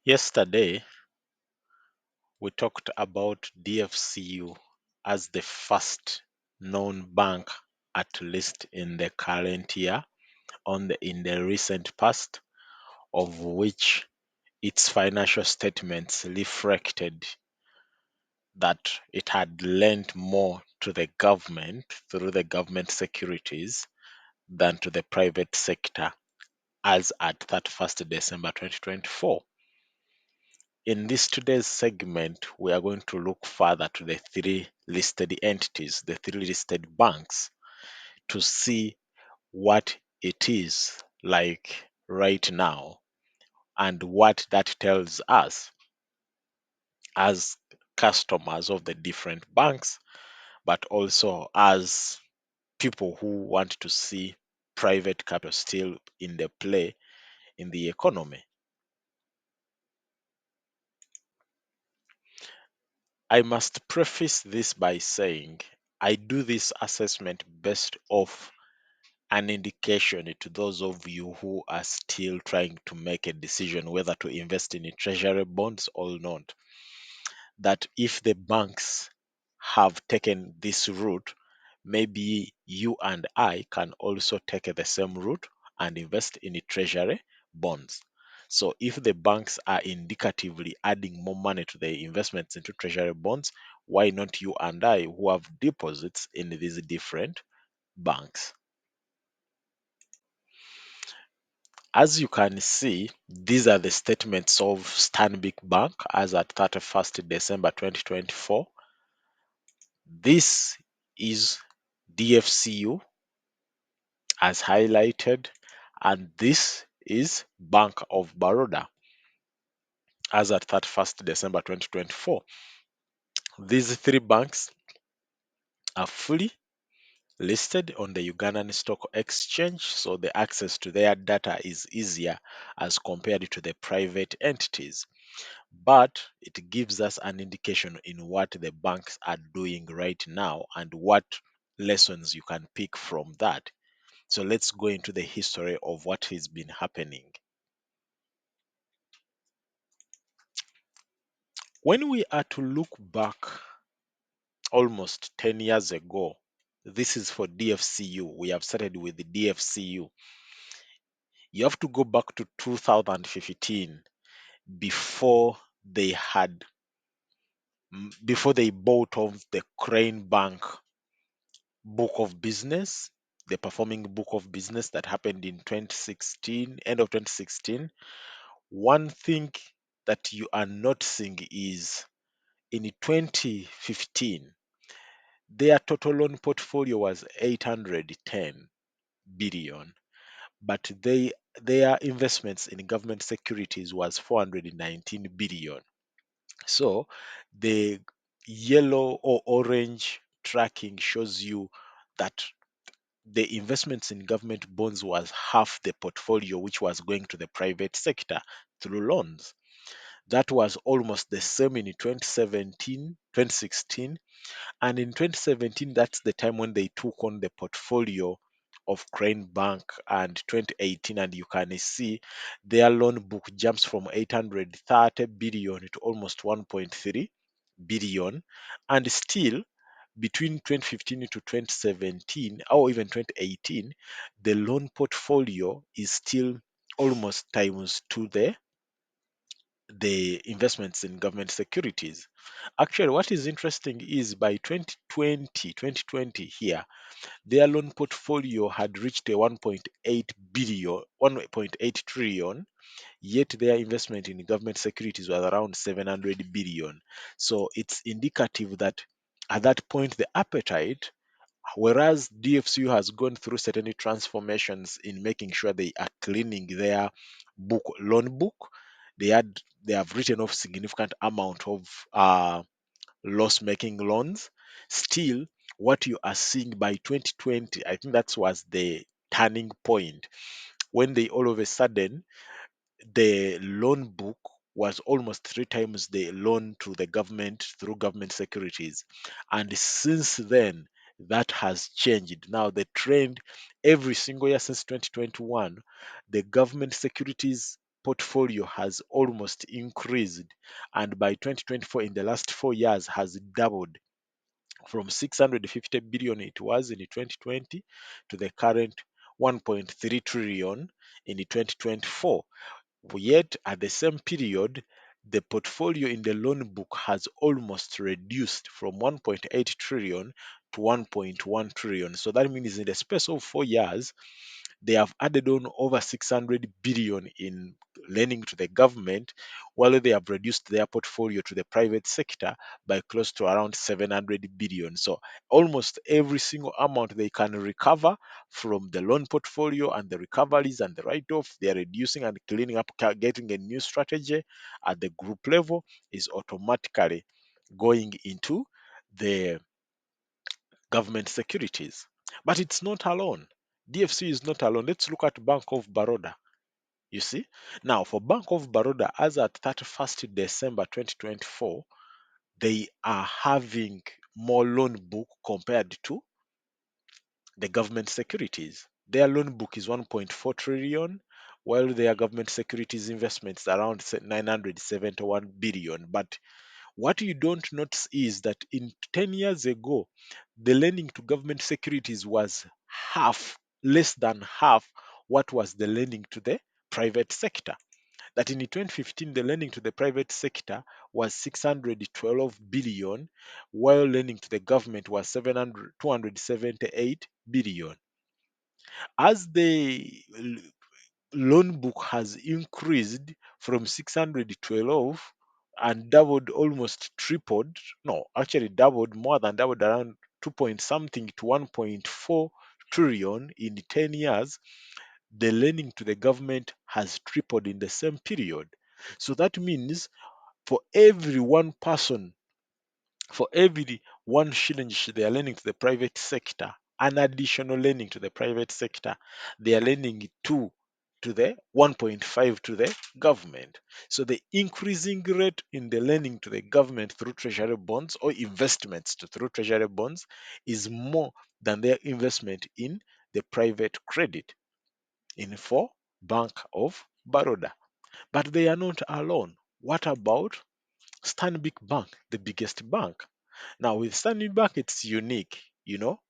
Yesterday, we talked about DFCU as the first known bank, at least in the current year, in the recent past, of which its financial statements reflected that it had lent more to the government through the government securities than to the private sector as at 31st December 2024. In this today's segment, we are going to look further to the three listed entities, the three listed banks, to see what it is like right now and what that tells us as customers of the different banks, but also as people who want to see private capital still in the play in the economy. I must preface this by saying I do this assessment based off an indication to those of you who are still trying to make a decision whether to invest in treasury bonds or not. That if the banks have taken this route, maybe you and I can also take the same route and invest in treasury bonds. So if the banks are indicatively adding more money to the investments into treasury bonds, why not you and I who have deposits in these different banks? As you can see, these are the statements of Stanbic Bank as at 31st December 2024. This is DFCU as highlighted, and this is Bank of Baroda as at 31st December 2024. These three banks are fully listed on the Ugandan Stock Exchange, so the access to their data is easier as compared to the private entities. But it gives us an indication in what the banks are doing right now and what lessons you can pick from that. So let's go into the history of what has been happening. When we are to look back almost 10 years ago, this is for DFCU. We have started with the DFCU. You have to go back to 2015 before they had before they bought off the Crane Bank book of business, the performing book of business that happened in 2016, end of 2016. One thing that you are not seeing is in 2015, their total loan portfolio was 810 billion, but their investments in government securities was 419 billion. So the yellow or orange tracking shows you that the investments in government bonds was half the portfolio which was going to the private sector through loans. That was almost the same in 2017, 2016. And in 2017, that's the time when they took on the portfolio of Crane Bank, and 2018, and you can see their loan book jumps from 830 billion to almost 1.3 billion. And still, between 2015 to 2017 or even 2018, the loan portfolio is still almost times to the investments in government securities. Actually, what is interesting is by 2020 here, their loan portfolio had reached a 1.8 billion, 1.8 trillion, yet their investment in government securities was around 700 billion. So it's indicative that at that point, the appetite, whereas DFCU has gone through certain transformations in making sure they are cleaning their loan book, they have written off significant amount of loss-making loans. Still, what you are seeing by 2020, I think that was the turning point when they all of a sudden the loan book was almost three times the loan to the government through government securities. And since then, that has changed. Now, the trend every single year since 2021, the government securities portfolio has almost increased, and by 2024, in the last 4 years, has doubled from 650 billion it was in 2020 to the current 1.3 trillion in 2024. Yet, at the same period, the portfolio in the loan book has almost reduced from 1.8 trillion to 1.1 trillion. So that means in the space of 4 years, they have added on over 600 billion in lending to the government, while they have reduced their portfolio to the private sector by close to around 700 billion. So almost every single amount they can recover from the loan portfolio and the recoveries and the write-off, they are reducing and cleaning up, getting a new strategy at the group level is automatically going into the government securities. But it's not alone. DFC is not alone. Let's look at Bank of Baroda. You see? Now, for Bank of Baroda, as at 31st December 2024, they are having more loan book compared to the government securities. Their loan book is 1.4 trillion, while their government securities investments around 971 billion. But what you don't notice is that in 10 years ago, the lending to government securities was half, less than half what was the lending to the private sector. That in 2015, the lending to the private sector was 612 billion, while lending to the government was 278 billion. As the loan book has increased from 612 and doubled, almost tripled, no, actually doubled, more than doubled, around 2 point something to 1.4 trillion in 10 years, the lending to the government has tripled in the same period. So that means for every one person, for every 1 shilling they are lending to the private sector, an additional lending to the private sector, they are lending to the 1.5 to the government. So the increasing rate in the lending to the government through treasury bonds or investments through treasury bonds is more than their investment in the private credit in for Bank of Baroda. But they are not alone. What about Stanbic Bank, the biggest bank? Now, with Stanbic Bank, it's unique, you know.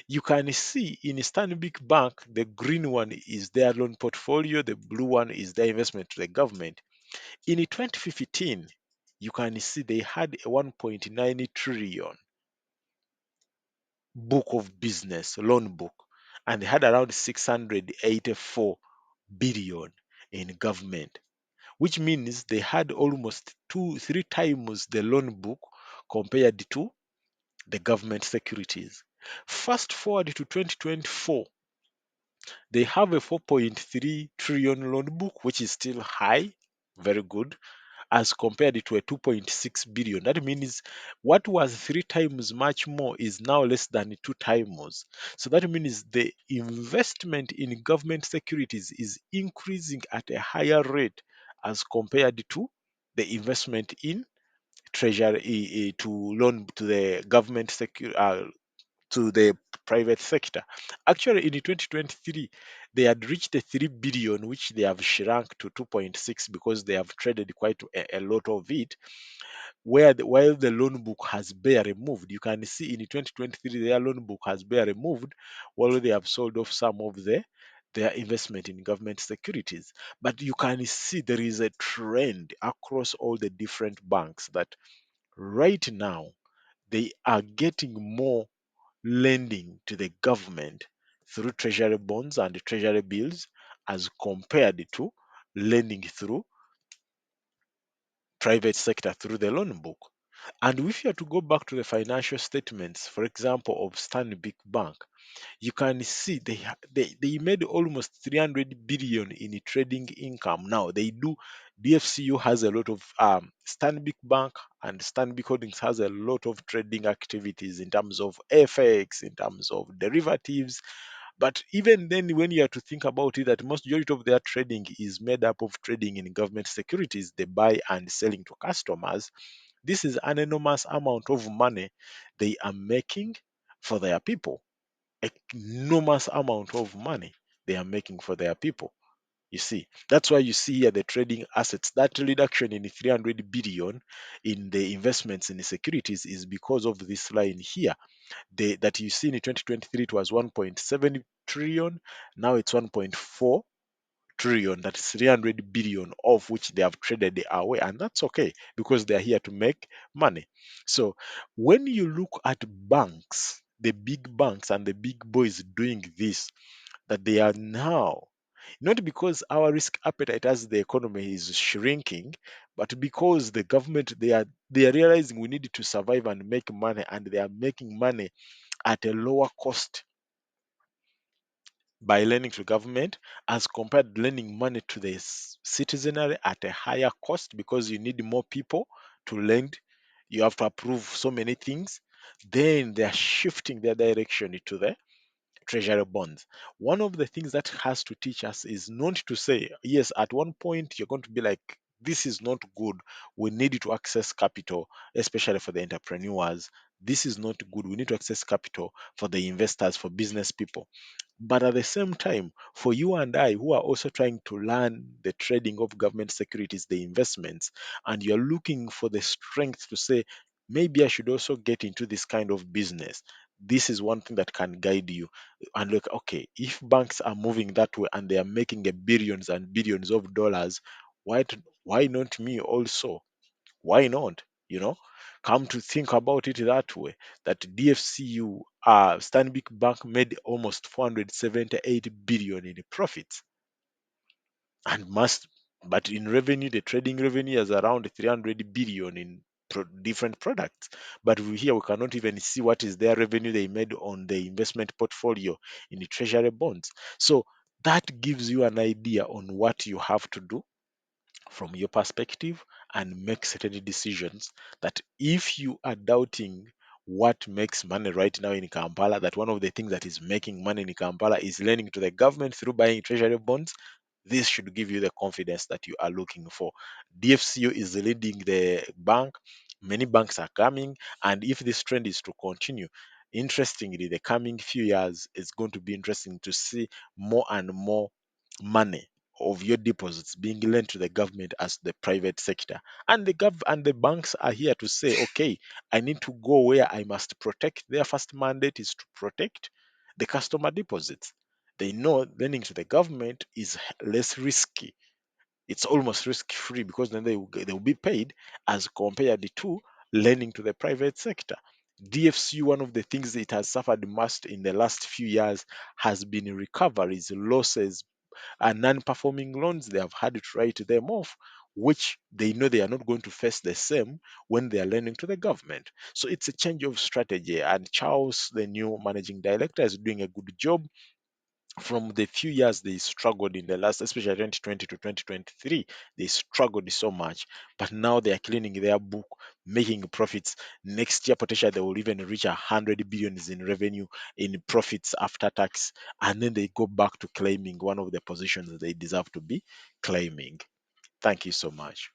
You can see in Stanbic Bank, the green one is their loan portfolio, the blue one is their investment to the government. In 2015, you can see they had a 1.9 trillion book of business, loan book, and they had around 684 billion in government, which means they had almost 3 times the loan book compared to the government securities. Fast forward to 2024, they have a 4.3 trillion loan book, which is still high, very good, as compared to a 2.6 billion. That means what was 3 times much more is now less than 2 times. So that means the investment in government securities is increasing at a higher rate as compared to the investment in treasury to loan to the government to the private sector. Actually, in 2023, they had reached a 3 billion, which they have shrunk to 2.6 because they have traded quite a lot of it. While the loan book has barely moved, you can see in 2023 their loan book has barely moved, while they have sold off some of their investment in government securities. But you can see there is a trend across all the different banks that right now they are getting more lending to the government through treasury bonds and treasury bills as compared to lending through private sector through the loan book. And if you are to go back to the financial statements, for example, of Stanbic Bank, you can see they made almost 300 billion in trading income. Now they do. DFCU has a lot of Stanbic Bank and Stanbic Holdings has a lot of trading activities in terms of FX, in terms of derivatives. But even then, when you have to think about it, that most majority of their trading is made up of trading in government securities, they buy and selling to customers. This is an enormous amount of money they are making for their people, enormous amount of money they are making for their people. You see, that's why you see here the trading assets. That reduction in 300 billion in the investments in the securities is because of this line here. That you see in 2023, it was 1.7 trillion. Now it's 1.4 trillion. That's 300 billion of which they have traded away, and that's okay because they are here to make money. So when you look at banks, the big banks and the big boys doing this, that they are now not because our risk appetite as the economy is shrinking, but because the government, they are realizing we need to survive and make money, and they are making money at a lower cost by lending to government as compared to lending money to the citizenry at a higher cost, because you need more people to lend. You have to approve so many things. Then they are shifting their direction to the treasury bonds. One of the things that has to teach us is not to say, yes, at one point you're going to be like, this is not good. We need to access capital, especially for the entrepreneurs. This is not good. We need to access capital for the investors, for business people. But at the same time, for you and I who are also trying to learn the trading of government securities, the investments, and you're looking for the strength to say, maybe I should also get into this kind of business. This is one thing that can guide you. And look, okay, if banks are moving that way and they are making a billions and billions of dollars, why not me also? Why not? You know, come to think about it that way, that DFCU, Stanbic Bank made almost 478 billion in profits, and must, but in revenue, the trading revenue is around 300 billion in different products. But here we cannot even see what is their revenue they made on the investment portfolio in the treasury bonds. So that gives you an idea on what you have to do from your perspective and make certain decisions, that if you are doubting what makes money right now in Kampala, that one of the things that is making money in Kampala is lending to the government through buying treasury bonds, this should give you the confidence that you are looking for. DFCU is leading the bank. Many banks are coming, and if this trend is to continue, interestingly, the coming few years is going to be interesting to see more and more money of your deposits being lent to the government as the private sector. And the banks are here to say, okay, I need to go where I must protect. Their first mandate is to protect the customer deposits. They know lending to the government is less risky. It's almost risk free, because then they will be paid as compared to lending to the private sector. DFC, one of the things it has suffered most in the last few years has been recoveries, losses, and non-performing loans. They have had to write them off, which they know they are not going to face the same when they are lending to the government. So it's a change of strategy, and Charles, the new managing director, is doing a good job. From the few years they struggled in the last, especially 2020 to 2023, they struggled so much, but now they are cleaning their book, making profits. Next year potentially they will even reach 100 billions in revenue, in profits after tax, and then they go back to claiming one of the positions that they deserve to be claiming. Thank you so much.